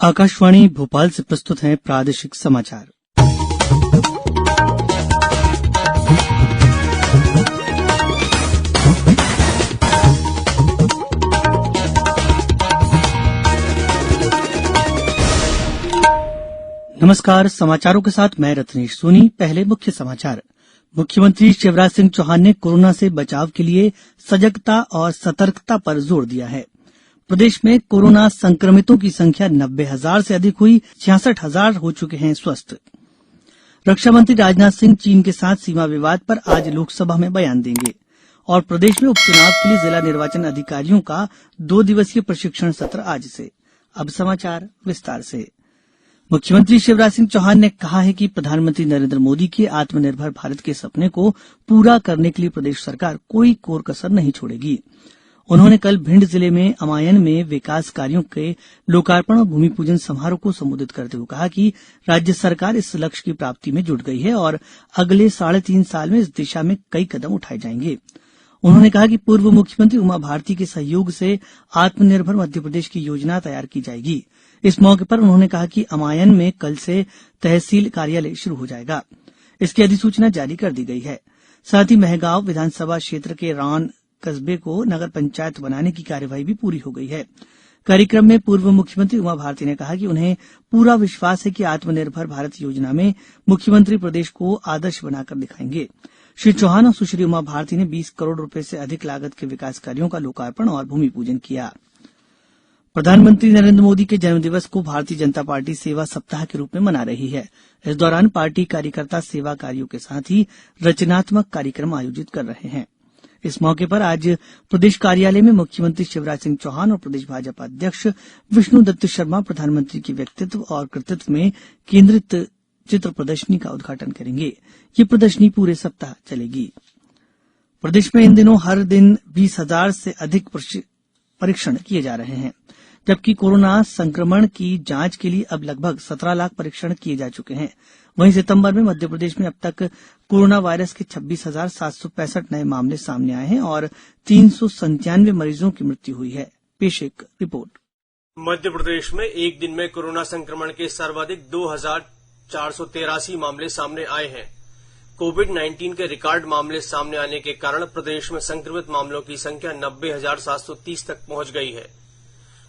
आकाशवाणी भोपाल से प्रस्तुत हैं प्रादेशिक समाचार। नमस्कार, समाचारों के साथ मैं रत्नेश सोनी। पहले मुख्य समाचार। मुख्यमंत्री शिवराज सिंह चौहान ने कोरोना से बचाव के लिए सजगता और सतर्कता पर जोर दिया है। प्रदेश में कोरोना संक्रमितों की संख्या 90,000 से अधिक हुई, 66,000 हो चुके हैं स्वस्थ। रक्षा मंत्री राजनाथ सिंह चीन के साथ सीमा विवाद पर आज लोकसभा में बयान देंगे और प्रदेश में उपचुनाव के लिए जिला निर्वाचन अधिकारियों का 2 दिवसीय प्रशिक्षण सत्र आज से। अब समाचार विस्तार से। मुख्यमंत्री शिवराज सिंह चौहान ने कहा है कि प्रधानमंत्री नरेंद्र मोदी के आत्मनिर्भर भारत के सपने को पूरा करने के लिए प्रदेश सरकार कोई कोर कसर नहीं छोड़ेगी। उन्होंने कल भिंड जिले में अमायन में विकास कार्यों के लोकार्पण और भूमि पूजन समारोह को संबोधित करते हुए कहा कि राज्य सरकार इस लक्ष्य की प्राप्ति में जुट गई है और अगले 3.5 साल में इस दिशा में कई कदम उठाए जाएंगे। उन्होंने कहा कि पूर्व मुख्यमंत्री उमा भारती के सहयोग से आत्मनिर्भर मध्यप्रदेश की योजना तैयार की जाएगी। इस मौके पर उन्होंने कहा कि अमायन में कल से तहसील कार्यालय शुरू हो जाएगा। इसकी अधिसूचना जारी कर दी गई है। साथ ही महगांव विधानसभा क्षेत्र के रान कस्बे को नगर पंचायत बनाने की कार्यवाही भी पूरी हो गई है। कार्यक्रम में पूर्व मुख्यमंत्री उमा भारती ने कहा कि उन्हें पूरा विश्वास है कि आत्मनिर्भर भारत योजना में मुख्यमंत्री प्रदेश को आदर्श बनाकर दिखाएंगे। श्री चौहान और सुश्री उमा भारती ने 20 करोड़ रुपए से अधिक लागत के विकास कार्यों का लोकार्पण और भूमि पूजन किया। प्रधानमंत्री नरेंद्र मोदी के जन्मदिवस को भारतीय जनता पार्टी सेवा सप्ताह के रूप में मना रही है। इस दौरान पार्टी कार्यकर्ता सेवा कार्यों के साथ ही रचनात्मक कार्यक्रम आयोजित कर रहे हैं। इस मौके पर आज प्रदेश कार्यालय में मुख्यमंत्री शिवराज सिंह चौहान और प्रदेश भाजपा अध्यक्ष विष्णुदत्त शर्मा प्रधानमंत्री के व्यक्तित्व और कृतित्व में केंद्रित चित्र प्रदर्शनी का उद्घाटन करेंगे। ये प्रदर्शनी पूरे सप्ताह चलेगी। प्रदेश में इन दिनों हर दिन 20,000 से अधिक परीक्षण किए जा रहे हैं, जबकि कोरोना संक्रमण की जांच के लिए अब लगभग 17 लाख परीक्षण किए जा चुके हैं। वहीं सितंबर में मध्यप्रदेश में अब तक कोरोना वायरस के 26,765 नए मामले सामने आए हैं और 397 मरीजों की मृत्यु हुई है। पेश एक रिपोर्ट। मध्यप्रदेश में एक दिन में कोरोना संक्रमण के सर्वाधिक 2,483 मामले सामने आए हैं। कोविड-19 के रिकॉर्ड मामले सामने आने के कारण प्रदेश में संक्रमित मामलों की संख्या 90,730 तक पहुंच गई है।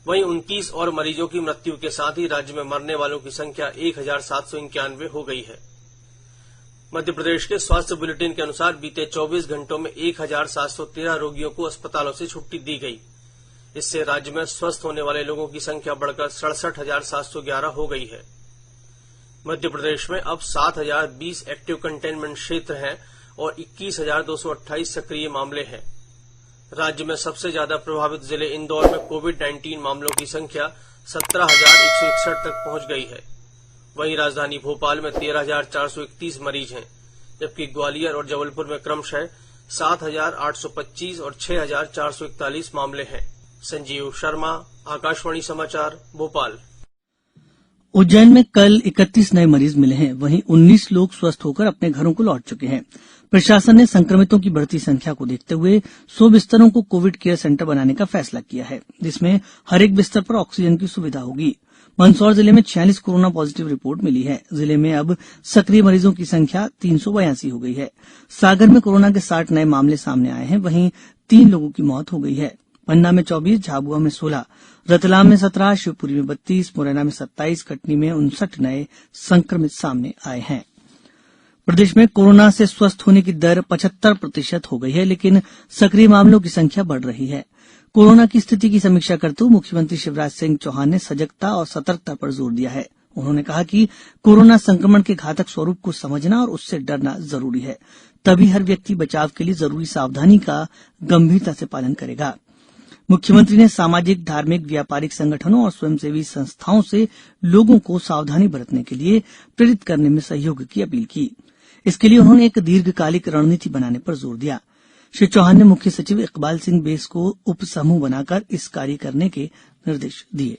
वहीं 29 और मरीजों की मृत्यु के साथ ही राज्य में मरने वालों की संख्या 1,791 हो गई है। मध्य प्रदेश के स्वास्थ्य बुलेटिन के अनुसार बीते 24 घंटों में 1,713 रोगियों को अस्पतालों से छुट्टी दी गई। इससे राज्य में स्वस्थ होने वाले लोगों की संख्या बढ़कर 67,711 हो गई है। मध्य प्रदेश में अब 7,020 एक्टिव कंटेनमेंट क्षेत्र हैं और 21,228 सक्रिय मामले हैं। राज्य में सबसे ज्यादा प्रभावित जिले इंदौर में कोविड-19 मामलों की संख्या 17,161 तक पहुंच गई है। वहीं राजधानी भोपाल में 13,431 मरीज हैं, जबकि ग्वालियर और जबलपुर में क्रमशः 7,825 और 6,441 मामले हैं। संजीव शर्मा, आकाशवाणी समाचार, भोपाल। उज्जैन में कल 31 नए मरीज मिले हैं। वहीं 19 लोग स्वस्थ होकर अपने घरों को लौट चुके हैं। प्रशासन ने संक्रमितों की बढ़ती संख्या को देखते हुए 100 बिस्तरों को कोविड केयर सेंटर बनाने का फैसला किया है, जिसमें हर एक बिस्तर पर ऑक्सीजन की सुविधा होगी। मंदसौर जिले में 46 कोरोना पॉजिटिव रिपोर्ट मिली है। जिले में अब सक्रिय मरीजों की संख्या 382 हो गई है। सागर में कोरोना के 60 नए मामले सामने आए हैं। वहीं 3 लोगों की मौत हो गई है। पन्ना में 24, झाबुआ में 16, रतलाम में 17, शिवपुरी में 32, मुरैना में 27, कटनी में 59 नए संक्रमित सामने आए हैं। प्रदेश में कोरोना से स्वस्थ होने की दर 75% हो गई है, लेकिन सक्रिय मामलों की संख्या बढ़ रही है। कोरोना की स्थिति की समीक्षा करते हुए मुख्यमंत्री शिवराज सिंह चौहान ने सजगता और सतर्कता पर जोर दिया है। उन्होंने कहा कि कोरोना संक्रमण के घातक स्वरूप को समझना और उससे डरना जरूरी है। तभी हर व्यक्ति बचाव के लिए जरूरी सावधानी का गंभीरता से पालन करेगा। मुख्यमंत्री ने सामाजिक, धार्मिक, व्यापारिक संगठनों और स्वयंसेवी संस्थाओं से लोगों को सावधानी बरतने के लिए प्रेरित करने में सहयोग की अपील की। इसके लिए उन्होंने एक दीर्घकालिक रणनीति बनाने पर जोर दिया। श्री चौहान ने मुख्य सचिव इकबाल सिंह बेस को उप समूह बनाकर इस कार्य करने के निर्देश दिए।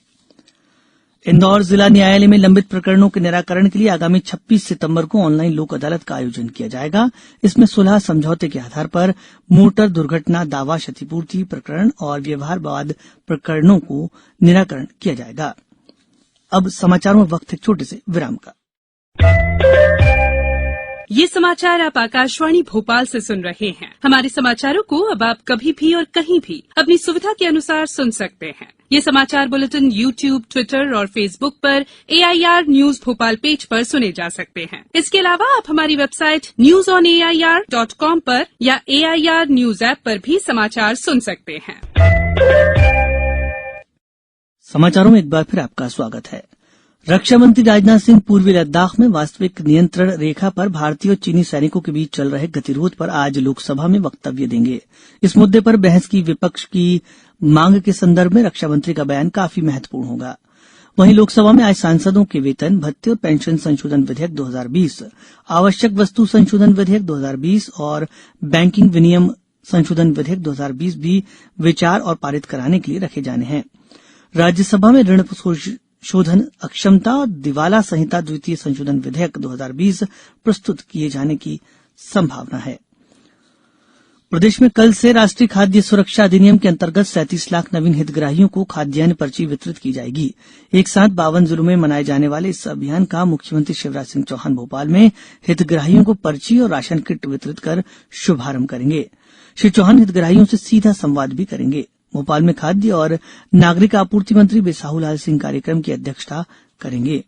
इंदौर जिला न्यायालय में लंबित प्रकरणों के निराकरण के लिए आगामी 26 सितंबर को ऑनलाइन लोक अदालत का आयोजन किया जाएगा। इसमें सुलह समझौते के आधार पर मोटर दुर्घटना दावा क्षतिपूर्ति प्रकरण और व्यवहारवाद प्रकरणों को निराकरण किया जाएगा। अब समाचारों में वक्त एक छोटे से विराम का। ये समाचार आप आकाशवाणी भोपाल से सुन रहे हैं। हमारे समाचारों को अब आप कभी भी और कहीं भी अपनी सुविधा के अनुसार सुन सकते हैं। ये समाचार बुलेटिन YouTube, ट्विटर और फेसबुक पर AIR न्यूज भोपाल पेज पर सुने जा सकते हैं। इसके अलावा आप हमारी वेबसाइट newsonair.com पर या AIR न्यूज ऐप पर भी समाचार सुन सकते हैं। समाचारों में एक बार फिर आपका स्वागत है। रक्षा मंत्री राजनाथ सिंह पूर्वी लद्दाख में वास्तविक नियंत्रण रेखा पर भारतीय और चीनी सैनिकों के बीच चल रहे गतिरोध पर आज लोकसभा में वक्तव्य देंगे। इस मुद्दे पर बहस की विपक्ष की मांग के संदर्भ में रक्षा मंत्री का बयान काफी महत्वपूर्ण होगा। वहीं लोकसभा में आज सांसदों के वेतन, भत्ते और पेंशन संशोधन विधेयक 2020, आवश्यक वस्तु संशोधन विधेयक 2020 और बैंकिंग विनियम संशोधन विधेयक 2020 भी विचार और पारित कराने के लिए रखे जाने हैं। राज्यसभा में ऋण शोधन अक्षमता और दिवाला संहिता द्वितीय संशोधन विधेयक 2020 प्रस्तुत किए जाने की संभावना है। प्रदेश में कल से राष्ट्रीय खाद्य सुरक्षा अधिनियम के अंतर्गत 37 लाख नवीन हितग्राहियों को खाद्यान्न पर्ची वितरित की जाएगी। एक साथ 52 जिलों में मनाए जाने वाले इस अभियान का मुख्यमंत्री शिवराज सिंह चौहान भोपाल में हितग्राहियों को पर्ची और राशन किट वितरित कर शुभारंभ करेंगे। श्री चौहान हितग्राहियों से सीधा संवाद भी करेंगे। भोपाल में खाद्य और नागरिक आपूर्ति मंत्री बिसाहूलाल सिंह कार्यक्रम की अध्यक्षता करेंगे।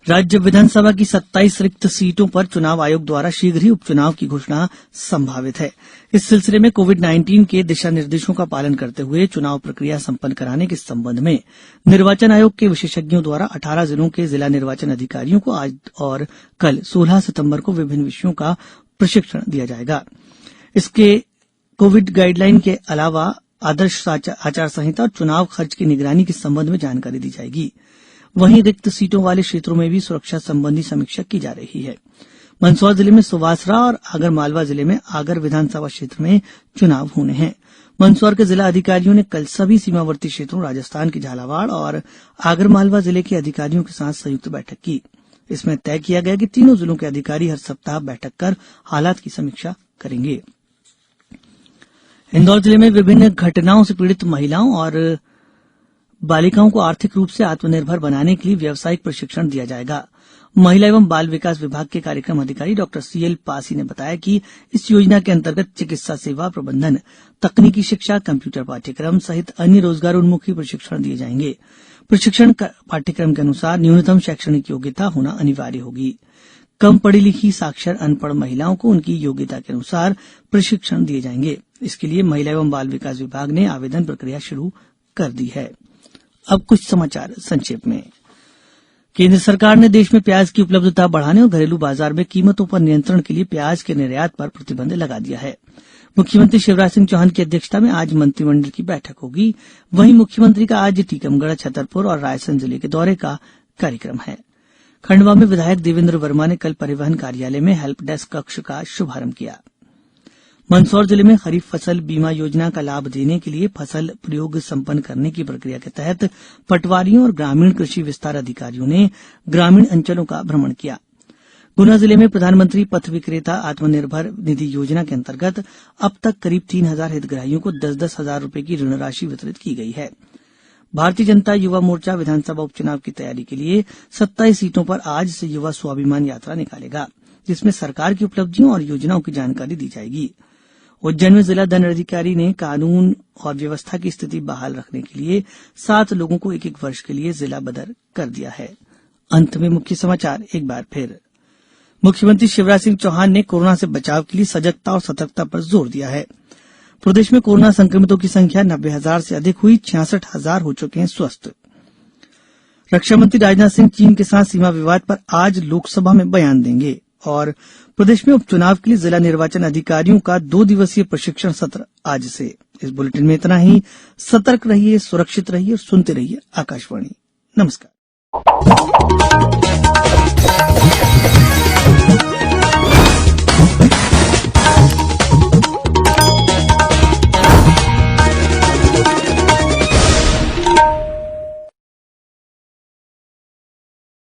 राज्य विधानसभा की 27 रिक्त सीटों पर चुनाव आयोग द्वारा शीघ्र ही उपचुनाव की घोषणा संभावित है। इस सिलसिले में कोविड-19 के दिशा निर्देशों का पालन करते हुए चुनाव प्रक्रिया संपन्न कराने के संबंध में निर्वाचन आयोग के विशेषज्ञों द्वारा 18 जिलों के जिला निर्वाचन अधिकारियों को आज और कल 16 सितंबर को विभिन्न विषयों का प्रशिक्षण दिया जाएगा। इसके कोविड गाइडलाइन के अलावा आदर्श आचार संहिता और चुनाव खर्च की निगरानी के संबंध में जानकारी दी जाएगी। वहीं रिक्त सीटों वाले क्षेत्रों में भी सुरक्षा संबंधी समीक्षा की जा रही है। मंदसौर जिले में सुवासरा और आगरमालवा जिले में आगर विधानसभा क्षेत्र में चुनाव होने हैं। मंदसौर के जिला अधिकारियों ने कल सभी सीमावर्ती क्षेत्रों राजस्थान के झालावाड़ और आगरमालवा जिले के अधिकारियों के साथ संयुक्त बैठक की। इसमें तय किया गया कि तीनों जिलों के अधिकारी हर सप्ताह बैठक कर हालात की समीक्षा करेंगे। इंदौर जिले में विभिन्न घटनाओं से पीड़ित महिलाओं और बालिकाओं को आर्थिक रूप से आत्मनिर्भर बनाने के लिए व्यावसायिक प्रशिक्षण दिया जाएगा। महिला एवं बाल विकास विभाग के कार्यक्रम अधिकारी डॉक्टर CL पासी ने बताया कि इस योजना के अंतर्गत चिकित्सा सेवा प्रबंधन, तकनीकी शिक्षा, कंप्यूटर पाठ्यक्रम सहित अन्य रोजगारोन्मुखी प्रशिक्षण दिए जाएंगे। प्रशिक्षण पाठ्यक्रम के अनुसार न्यूनतम शैक्षणिक योग्यता होना अनिवार्य होगी। कम पढ़ी लिखी साक्षर अनपढ़ महिलाओं को उनकी योग्यता के अनुसार प्रशिक्षण दिए जाएंगे। इसके लिए महिला एवं बाल विकास विभाग ने आवेदन प्रक्रिया शुरू कर दी है। अब कुछ समाचार संक्षेप में। केंद्र सरकार ने देश में प्याज की उपलब्धता बढ़ाने और घरेलू बाजार में कीमतों पर नियंत्रण के लिए प्याज के निर्यात पर प्रतिबंध लगा दिया है। मुख्यमंत्री शिवराज सिंह चौहान की अध्यक्षता में आज मंत्रिमंडल की बैठक होगी। वहीं मुख्यमंत्री का आज टीकमगढ़, छतरपुर और रायसेन जिले के दौरे का कार्यक्रम है। खंडवा में विधायक देवेंद्र वर्मा ने कल परिवहन कार्यालय में हेल्प डेस्क कक्ष का शुभारंभ किया। मंदसौर जिले में खरीफ फसल बीमा योजना का लाभ देने के लिए फसल प्रयोग संपन्न करने की प्रक्रिया के तहत पटवारियों और ग्रामीण कृषि विस्तार अधिकारियों ने ग्रामीण अंचलों का भ्रमण किया। गुना जिले में प्रधानमंत्री पथ विक्रेता आत्मनिर्भर निधि योजना के अंतर्गत अब तक करीब 3,000 हितग्राहियों को 10-10 हजार रूपये की ऋण राशि वितरित की गई है। भारतीय जनता युवा मोर्चा विधानसभा उपचुनाव की तैयारी के लिए 27 सीटों पर आज से युवा स्वाभिमान यात्रा निकालेगा, जिसमें सरकार की उपलब्धियों और योजनाओं की जानकारी दी जाएगी। उज्जैन में जिला दंडाधिकारी ने कानून और व्यवस्था की स्थिति बहाल रखने के लिए 7 लोगों को 1-1 वर्ष के लिए जिला बदर कर दिया है। अंत में मुख्य समाचार एक बार फिर। मुख्यमंत्री शिवराज सिंह चौहान ने कोरोना से बचाव के लिए सजगता और सतर्कता पर जोर दिया है। प्रदेश में कोरोना संक्रमितों की संख्या 90,000 से अधिक हुई, 66,000 हो चुके हैं स्वस्थ। रक्षा मंत्री राजनाथ सिंह चीन के साथ सीमा विवाद पर आज लोकसभा में बयान देंगे और प्रदेश में उपचुनाव के लिए जिला निर्वाचन अधिकारियों का 2 दिवसीय प्रशिक्षण सत्र आज से। इस बुलेटिन में इतना ही। सतर्क रहिए, सुरक्षित रहिए और सुनते रहिए आकाशवाणी। नमस्कार।